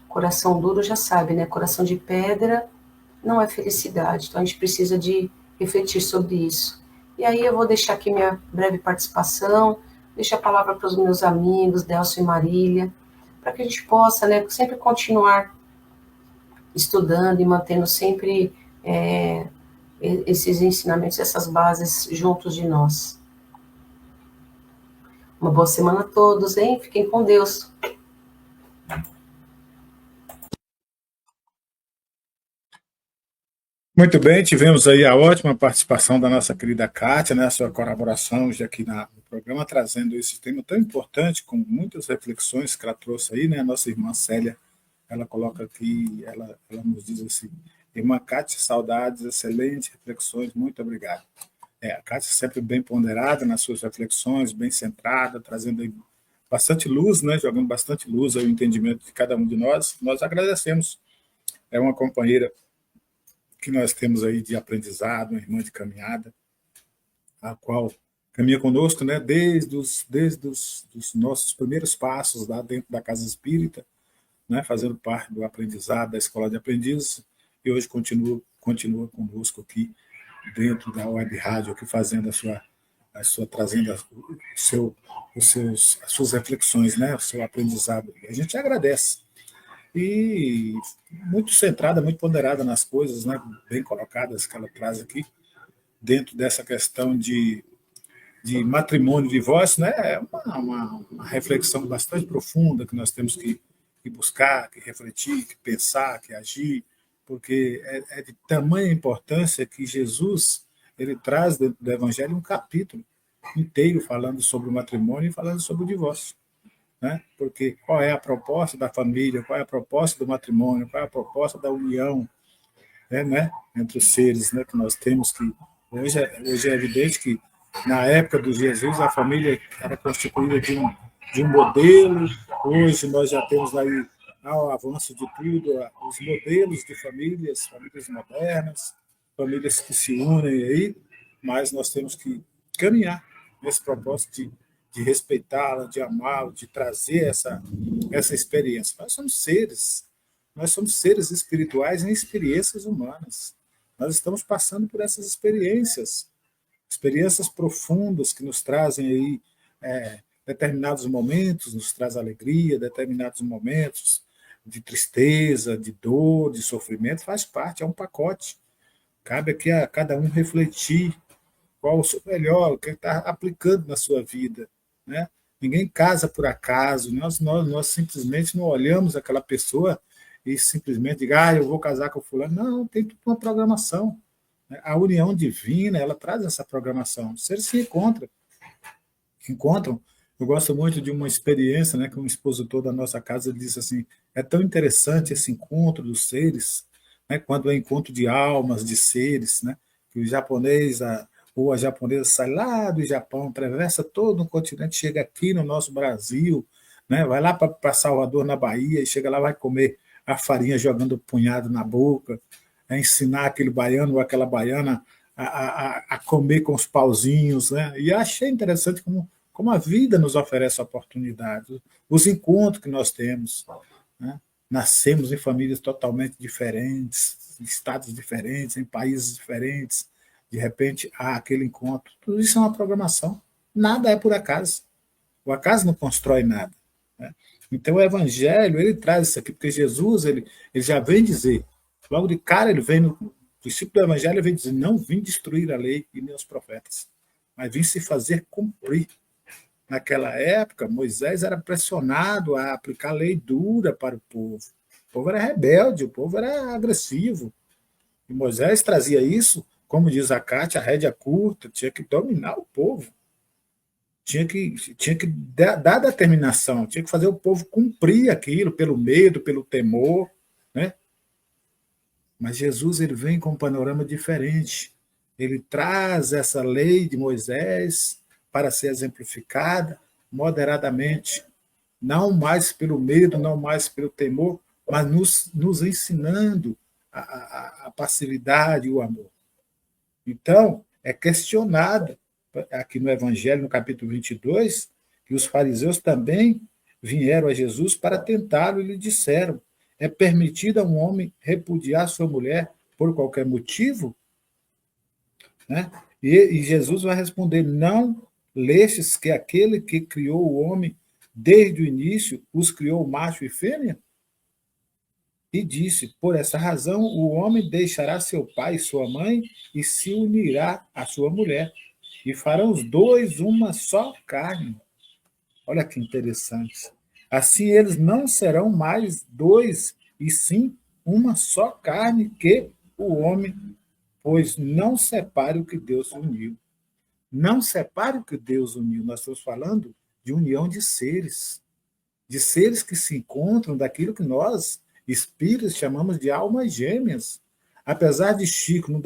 Coração duro já sabe, né? Coração de pedra não é felicidade. Então a gente precisa de refletir sobre isso. E aí eu vou deixar aqui minha breve participação, deixar a palavra para os meus amigos, Delcio e Marília, para que a gente possa, né, sempre continuar estudando e mantendo sempre esses ensinamentos, essas bases juntos de nós. Uma boa semana a todos, hein? Fiquem com Deus. Muito bem, tivemos aí a ótima participação da nossa querida Kátia, né, a sua colaboração já aqui no programa, trazendo esse tema tão importante, com muitas reflexões que ela trouxe aí, né, a nossa irmã Célia, ela coloca aqui, ela nos diz assim, irmã Kátia, saudades, excelentes reflexões, muito obrigado. A Kátia sempre bem ponderada nas suas reflexões, bem centrada, trazendo aí bastante luz, né, jogando bastante luz ao entendimento de cada um de nós agradecemos, é uma companheira que nós temos aí de aprendizado, uma irmã de caminhada, a qual caminha conosco, né, dos nossos primeiros passos lá dentro da Casa Espírita, né, fazendo parte do aprendizado da Escola de Aprendizes, e hoje continua conosco aqui dentro da Web Rádio, aqui fazendo trazendo as suas reflexões, né, o seu aprendizado. A gente agradece. E muito centrada, muito ponderada nas coisas, né, bem colocadas que ela traz aqui, dentro dessa questão de matrimônio e divórcio, né, é uma reflexão bastante profunda que nós temos que buscar, que refletir, que pensar, que agir, porque é de tamanha importância que Jesus ele traz dentro do Evangelho um capítulo inteiro falando sobre o matrimônio e falando sobre o divórcio. Né? Porque qual é a proposta da família, qual é a proposta do matrimônio, qual é a proposta da união, né, entre os seres, né, que nós temos que hoje é evidente que na época de Jesus a família era constituída de um modelo, hoje nós já temos aí ao avanço de tudo os modelos de famílias modernas, famílias que se unem aí, mas nós temos que caminhar nesse propósito de respeitá-la, de amá-la, de trazer essa experiência. Nós somos seres espirituais em experiências humanas. Nós estamos passando por essas experiências profundas que nos trazem aí determinados momentos, nos traz alegria, determinados momentos de tristeza, de dor, de sofrimento, faz parte, é um pacote. Cabe aqui a cada um refletir qual o seu melhor, o que está aplicando na sua vida. Né? Ninguém casa por acaso, nós simplesmente não olhamos aquela pessoa e simplesmente diga, eu vou casar com o fulano. Não, tem tudo uma programação. Né? A união divina, ela traz essa programação. Os seres se encontram. Eu gosto muito de uma experiência, né, que um expositor da nossa casa disse assim, é tão interessante esse encontro dos seres, né, quando é encontro de almas, de seres, né, que o japonês ou a japonesa sai lá do Japão, atravessa todo o continente, chega aqui no nosso Brasil, né, vai lá para Salvador, na Bahia, e chega lá, vai comer a farinha jogando o punhado na boca, ensinar aquele baiano ou aquela baiana a comer com os pauzinhos, né? E achei interessante como a vida nos oferece oportunidades, os encontros que nós temos, né? Nascemos em famílias totalmente diferentes, em estados diferentes, em países diferentes, de repente há aquele encontro. Tudo isso é uma programação, nada é por acaso. O acaso não constrói nada, né? Então o Evangelho ele traz isso aqui, porque Jesus ele já vem dizer, logo de cara ele vem no discípulo do Evangelho, ele vem dizer, não vim destruir a lei e nem os profetas, mas vim se fazer cumprir. Naquela época, Moisés era pressionado a aplicar lei dura para o povo. O povo era rebelde, o povo era agressivo. E Moisés trazia isso, como diz a Cátia, a rédea curta, tinha que dominar o povo. Tinha que dar determinação, tinha que fazer o povo cumprir aquilo, pelo medo, pelo temor, né? Mas Jesus ele vem com um panorama diferente. Ele traz essa lei de Moisés para ser exemplificada moderadamente, não mais pelo medo, não mais pelo temor, mas nos ensinando a passividade e o amor. Então, é questionado aqui no Evangelho, no capítulo 22, que os fariseus também vieram a Jesus para tentá-lo e lhe disseram, é permitido a um homem repudiar sua mulher por qualquer motivo? Né? E Jesus vai responder, não lestes que aquele que criou o homem desde o início os criou macho e fêmea? E disse, por essa razão o homem deixará seu pai e sua mãe e se unirá à sua mulher, e farão os dois uma só carne. Olha que interessante. Assim eles não serão mais dois, e sim uma só carne que o homem, pois não separe o que Deus uniu. Não separe o que Deus uniu. Nós estamos falando de união de seres que se encontram daquilo que nós, espíritos, chamamos de almas gêmeas. Apesar de Chico, numa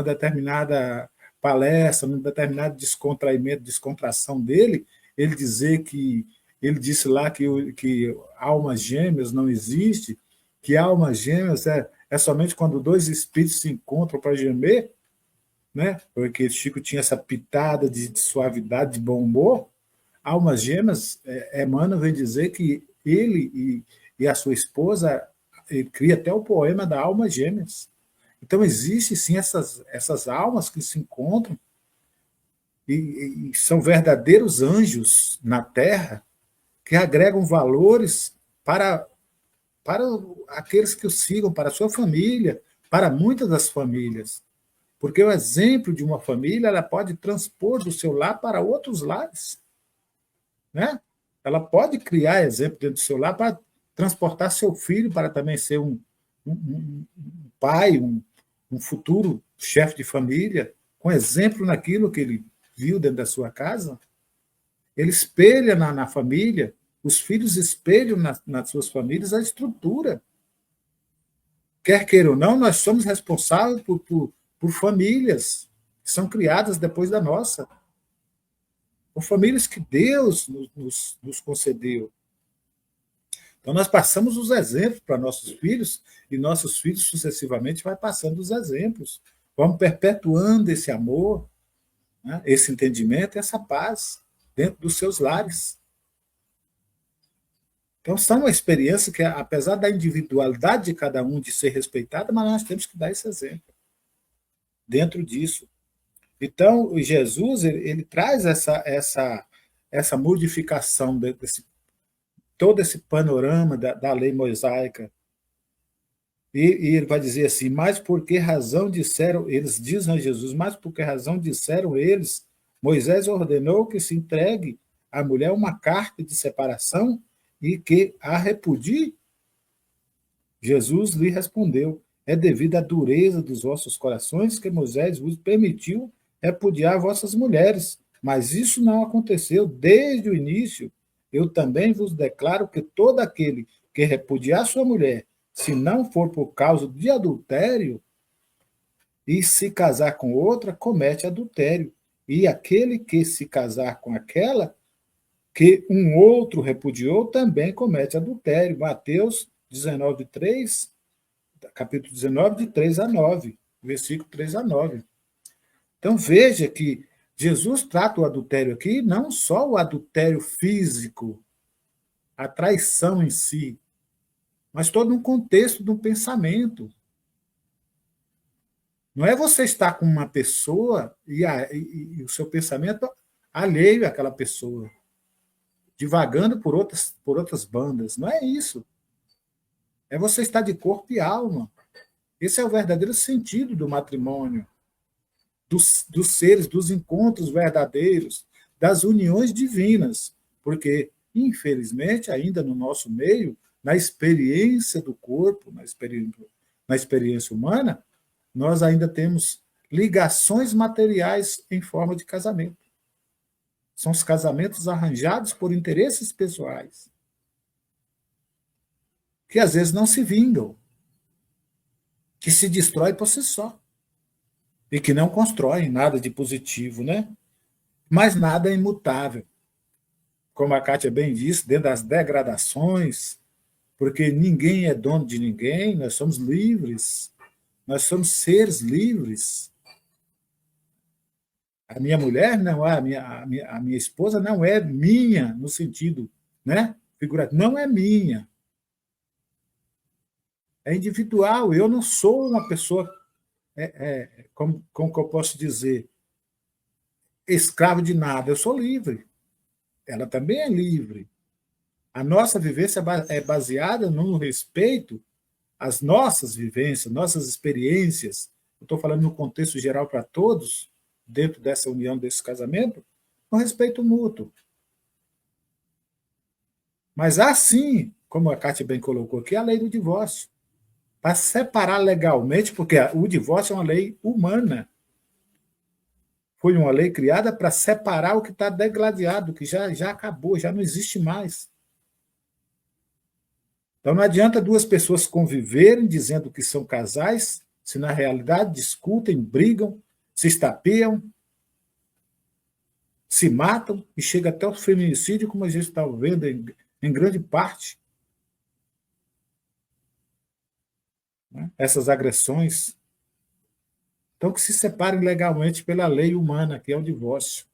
determinada palestra, num determinado descontraimento, descontração dele, ele dizer que ele disse lá que almas gêmeas não existe, que almas gêmeas é somente quando dois espíritos se encontram para gemer, né? Porque Chico tinha essa pitada de suavidade, de bom humor. Almas gêmeas, Emmanuel vem dizer que ele e a sua esposa, ele cria até o poema da almas gêmeas. Então, existe sim essas almas que se encontram e são verdadeiros anjos na Terra que agregam valores para aqueles que o sigam, para a sua família, para muitas das famílias. Porque o exemplo de uma família ela pode transpor do seu lar para outros lares. Né? Ela pode criar exemplo dentro do seu lar para transportar seu filho para também ser um pai, um futuro chefe de família, com exemplo naquilo que ele viu dentro da sua casa. Ele espelha na família, os filhos espelham nas suas famílias a estrutura. Quer queira ou não, nós somos responsáveis por famílias que são criadas depois da nossa. Por famílias que Deus nos concedeu. Então, nós passamos os exemplos para nossos filhos e nossos filhos, sucessivamente, vai passando os exemplos. Vamos perpetuando esse amor, né, esse entendimento, essa paz dentro dos seus lares. Então, são uma experiência que, apesar da individualidade de cada um de ser respeitada, mas nós temos que dar esse exemplo dentro disso. Então, Jesus ele traz essa modificação todo esse panorama da lei mosaica. E ele vai dizer assim, mas por que razão disseram, eles dizem a Jesus, mas por que razão disseram eles, Moisés ordenou que se entregue à mulher uma carta de separação e que a repudie? Jesus lhe respondeu, é devido à dureza dos vossos corações que Moisés vos permitiu repudiar vossas mulheres, mas isso não aconteceu desde o início. Eu também vos declaro que todo aquele que repudiar sua mulher, Se não for por causa de adultério, e se casar com outra, comete adultério. E aquele que se casar com aquela que um outro repudiou, também comete adultério. Mateus 19, 3, capítulo 19, de 3 a 9, versículo 3 a 9. Então veja que Jesus trata o adultério aqui, não só o adultério físico, a traição em si, mas todo um contexto de um pensamento. Não é você estar com uma pessoa e o seu pensamento alheio àquela pessoa, divagando por outras bandas. Não é isso. É você estar de corpo e alma. Esse é o verdadeiro sentido do matrimônio, dos seres, dos encontros verdadeiros, das uniões divinas. Porque, infelizmente, ainda no nosso meio, na experiência do corpo, na experiência humana, nós ainda temos ligações materiais em forma de casamento. São os casamentos arranjados por interesses pessoais, que às vezes não se vingam, que se destrói por si só, e que não constroem nada de positivo, né? Mas nada é imutável. Como a Kátia bem disse, dentro das degradações, porque ninguém é dono de ninguém, nós somos livres, nós somos seres livres. A minha mulher não é, a minha esposa não é minha, no sentido, né, figurativo, não é minha. É individual, eu não sou uma pessoa, como que eu posso dizer, escravo de nada, eu sou livre. Ela também é livre. A nossa vivência é baseada no respeito às nossas vivências, nossas experiências. Eu estou falando no contexto geral para todos, dentro dessa união, desse casamento, no respeito mútuo. Mas assim, como a Kátia bem colocou aqui, a lei do divórcio. Para separar legalmente, porque o divórcio é uma lei humana. Foi uma lei criada para separar o que está degladiado, que já acabou, já não existe mais. Então não adianta duas pessoas conviverem dizendo que são casais, se na realidade discutem, brigam, se estapeiam, se matam e chega até o feminicídio, como a gente está vendo em grande parte. Né? Essas agressões. Então, que se separem legalmente pela lei humana, que é o divórcio.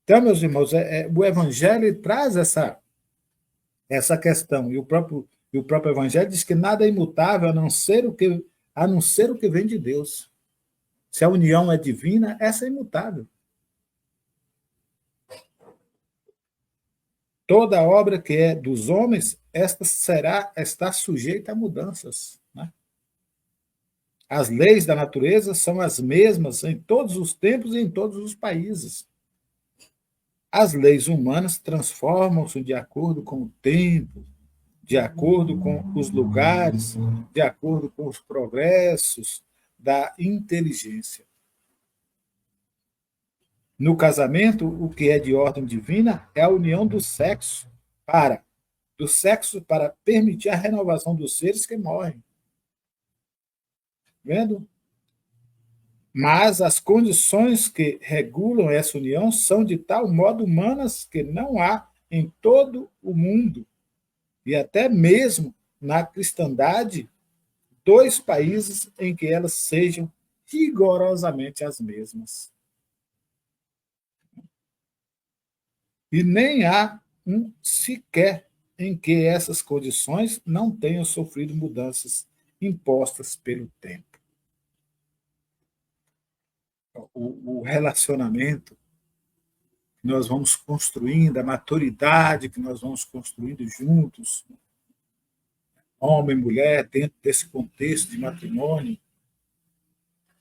Então, meus irmãos, o Evangelho traz essa questão. E o próprio Evangelho diz que nada é imutável a não ser o que vem de Deus. Se a união é divina, essa é imutável. Toda obra que é dos homens, esta está sujeita a mudanças. Né? As leis da natureza são as mesmas em todos os tempos e em todos os países. As leis humanas transformam-se de acordo com o tempo, de acordo com os lugares, de acordo com os progressos da inteligência. No casamento, o que é de ordem divina é a união do sexo para permitir a renovação dos seres que morrem. Vendo? Mas as condições que regulam essa união são de tal modo humanas que não há em todo o mundo, e até mesmo na cristandade, dois países em que elas sejam rigorosamente as mesmas. E nem há um sequer em que essas condições não tenham sofrido mudanças impostas pelo tempo. O relacionamento que nós vamos construindo, a maturidade que nós vamos construindo juntos, homem e mulher, dentro desse contexto de matrimônio,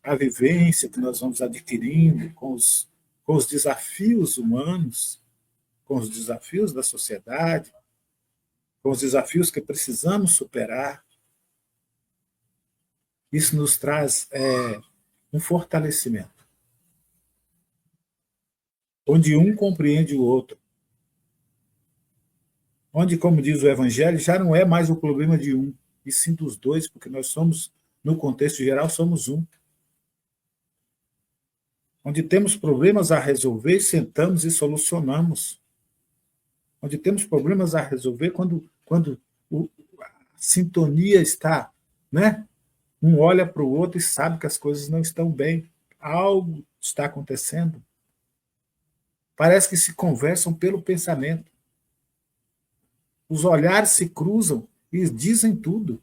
a vivência que nós vamos adquirindo com os desafios humanos, com os desafios da sociedade, com os desafios que precisamos superar. Isso nos traz um fortalecimento, onde um compreende o outro, onde, como diz o Evangelho, já não é mais o problema de um, e sim dos dois, porque nós somos, no contexto geral, somos um. Onde temos problemas a resolver, sentamos e solucionamos. Onde temos problemas a resolver quando a sintonia está, né? Um olha para o outro e sabe que as coisas não estão bem. Algo está acontecendo. Parece que se conversam pelo pensamento. Os olhares se cruzam e dizem tudo.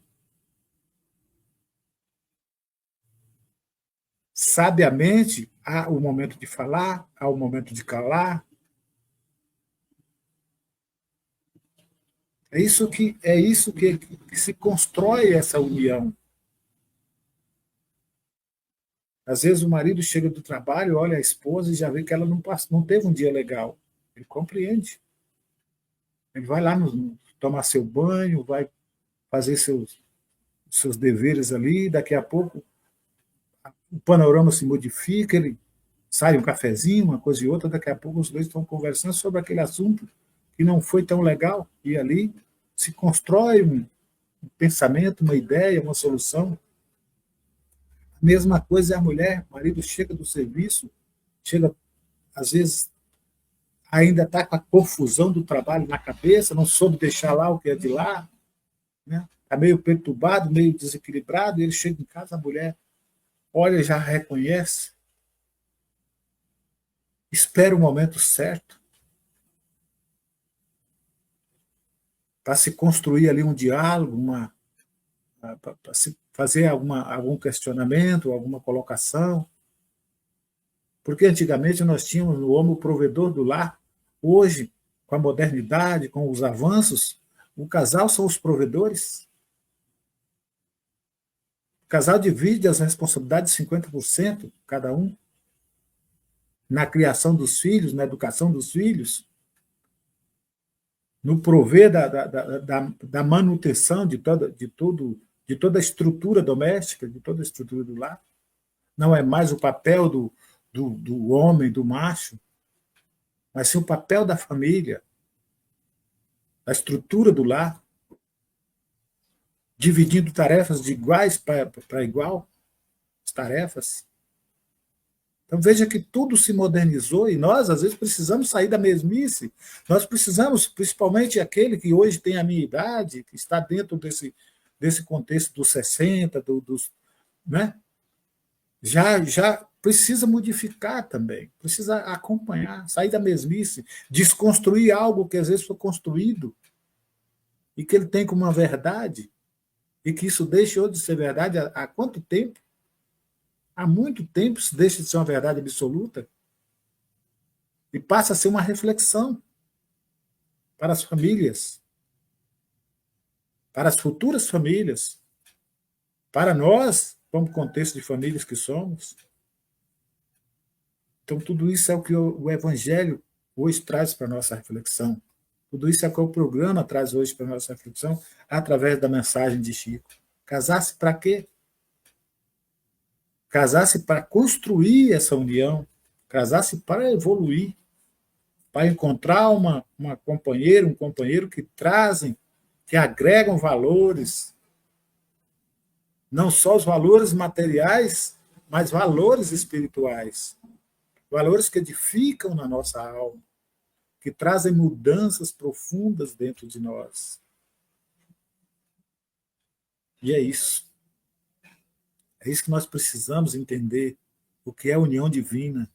Sabiamente, há o momento de falar, há o momento de calar. É isso que se constrói essa união. Às vezes o marido chega do trabalho, olha a esposa e já vê que ela não teve um dia legal. Ele compreende. Ele vai lá tomar seu banho, vai fazer seus deveres ali, daqui a pouco o panorama se modifica, ele sai um cafezinho, uma coisa e outra, daqui a pouco os dois estão conversando sobre aquele assunto que não foi tão legal, e ali se constrói um pensamento, uma ideia, uma solução. A mesma coisa é a mulher, o marido chega do serviço, chega, às vezes, ainda está com a confusão do trabalho na cabeça, não soube deixar lá o que é de lá, né? Está meio perturbado, meio desequilibrado, e ele chega em casa, a mulher olha, já reconhece, espera o momento certo para se construir ali um diálogo, para se fazer algum questionamento, alguma colocação. Porque antigamente nós tínhamos o homem o provedor do lar. Hoje, com a modernidade, com os avanços, o casal são os provedores. O casal divide as responsabilidades 50%, cada um, na criação dos filhos, na educação dos filhos, no prover da manutenção de toda a estrutura doméstica, de toda a estrutura do lar. Não é mais o papel do homem, do macho, mas sim o papel da família, da estrutura do lar, dividindo tarefas de iguais para igual, as tarefas. Então veja que tudo se modernizou e nós, às vezes, precisamos sair da mesmice. Nós precisamos, principalmente aquele que hoje tem a minha idade, que está dentro desse contexto dos 60, né? já precisa modificar também, precisa acompanhar, sair da mesmice, desconstruir algo que às vezes foi construído e que ele tem como uma verdade, e que isso deixou de ser verdade há quanto tempo? Há muito tempo isso deixa de ser uma verdade absoluta e passa a ser uma reflexão para as famílias, para as futuras famílias, para nós, como contexto de famílias que somos. Então, tudo isso é o que o Evangelho hoje traz para a nossa reflexão. Tudo isso é o que o programa traz hoje para a nossa reflexão, através da mensagem de Chico. Casar-se para quê? Casar-se para construir essa união, casar-se para evoluir, para encontrar uma companheira, um companheiro que trazem, que agregam valores, não só os valores materiais, mas valores espirituais, valores que edificam na nossa alma, que trazem mudanças profundas dentro de nós. E é isso. É isso que nós precisamos entender, o que é a união divina,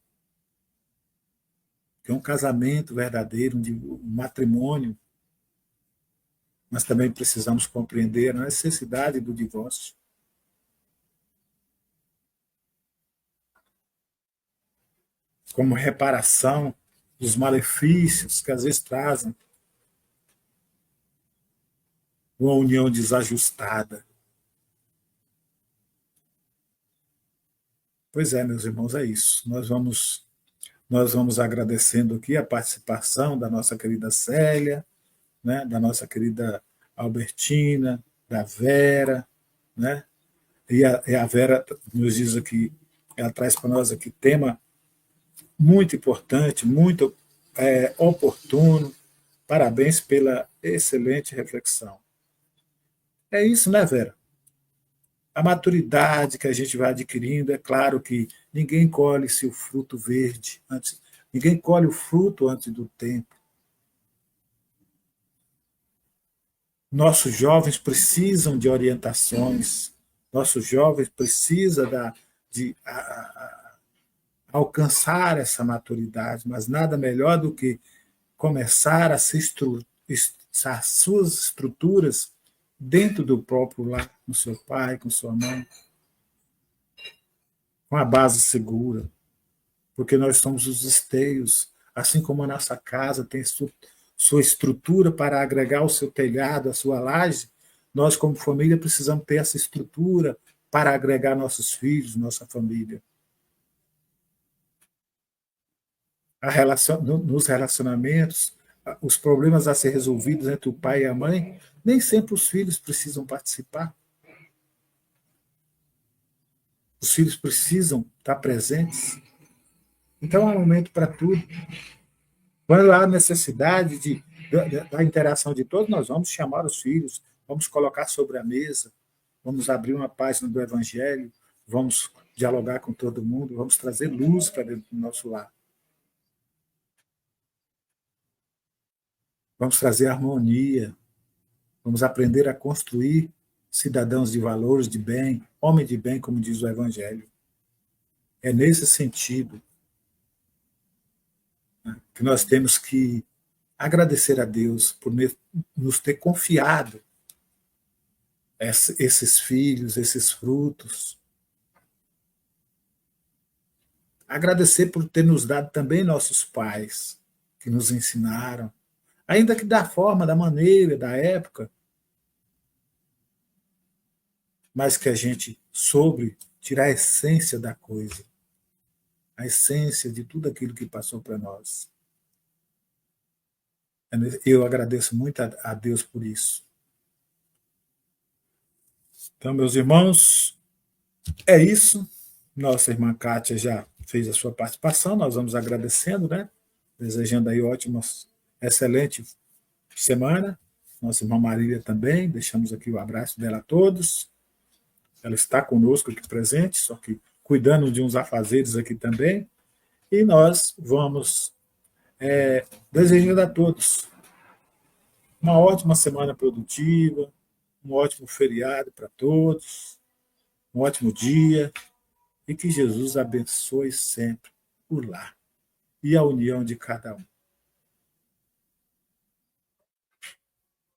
que é um casamento verdadeiro, um matrimônio. Mas também precisamos compreender a necessidade do divórcio. Como reparação dos malefícios que às vezes trazem uma união desajustada. Pois é, meus irmãos, é isso. Nós vamos agradecendo aqui a participação da nossa querida Célia, né, da nossa querida Albertina, da Vera, né? E a Vera nos diz aqui, ela traz para nós aqui tema muito importante, muito oportuno, Parabéns pela excelente reflexão. É isso, né, Vera? A maturidade que a gente vai adquirindo, é claro que ninguém colhe-se o fruto verde antes, ninguém colhe o fruto antes do tempo. Nossos jovens precisam de orientações, nossos jovens precisam de alcançar essa maturidade, mas nada melhor do que começar a as suas estruturas dentro do próprio lar, com seu pai, com sua mãe, com a base segura, porque nós somos os esteios, assim como a nossa casa tem sua estrutura para agregar o seu telhado, a sua laje, nós, como família, precisamos ter essa estrutura para agregar nossos filhos, nossa família. Nos relacionamentos, os problemas a ser resolvidos entre o pai e a mãe, nem sempre os filhos precisam participar. Os filhos precisam estar presentes. Então, é um momento para tudo. Quando há necessidade da interação de todos, nós vamos chamar os filhos, vamos colocar sobre a mesa, vamos abrir uma página do Evangelho, vamos dialogar com todo mundo, vamos trazer luz para dentro do nosso lar. Vamos trazer harmonia, vamos aprender a construir cidadãos de valores, de bem, homem de bem, como diz o Evangelho. É nesse sentido que nós temos que agradecer a Deus por nos ter confiado esses filhos, esses frutos. Agradecer por ter nos dado também nossos pais, que nos ensinaram, ainda que da forma, da maneira, da época, mas que a gente soube tirar a essência da coisa, a essência de tudo aquilo que passou para nós. Eu agradeço muito a Deus por isso. Então, meus irmãos, é isso. Nossa irmã Kátia já fez a sua participação, nós vamos agradecendo, né? Desejando aí ótimas, excelente semana. Nossa irmã Marília também, deixamos aqui o abraço dela a todos. Ela está conosco aqui presente, só que cuidando de uns afazeres aqui também. E nós vamos desejando a todos uma ótima semana produtiva, um ótimo feriado para todos, um ótimo dia, e que Jesus abençoe sempre por lá, e a união de cada um.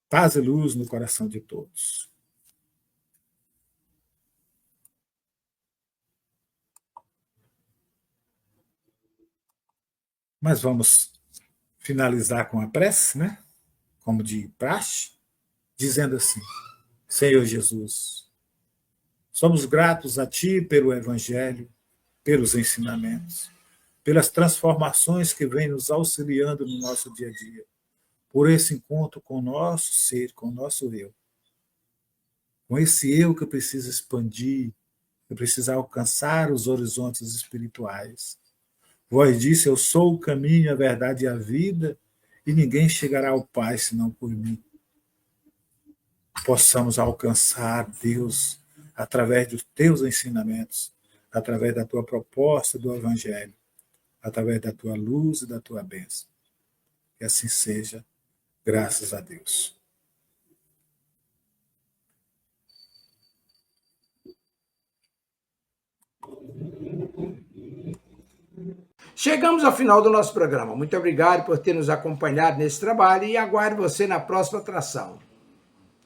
Paz e luz no coração de todos. Mas vamos finalizar com a prece, né? Como de praxe, dizendo assim: Senhor Jesus, somos gratos a Ti pelo Evangelho, pelos ensinamentos, pelas transformações que vêm nos auxiliando no nosso dia a dia, por esse encontro com o nosso ser, com o nosso eu. Com esse eu que precisa expandir, que precisa alcançar os horizontes espirituais. Vós disse, eu sou o caminho, a verdade e a vida, e ninguém chegará ao Pai senão por mim. Possamos alcançar Deus através dos teus ensinamentos, através da tua proposta do Evangelho, através da tua luz e da tua bênção. Que assim seja, graças a Deus. Chegamos ao final do nosso programa. Muito obrigado por ter nos acompanhado nesse trabalho e aguardo você na próxima atração.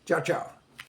Tchau, tchau.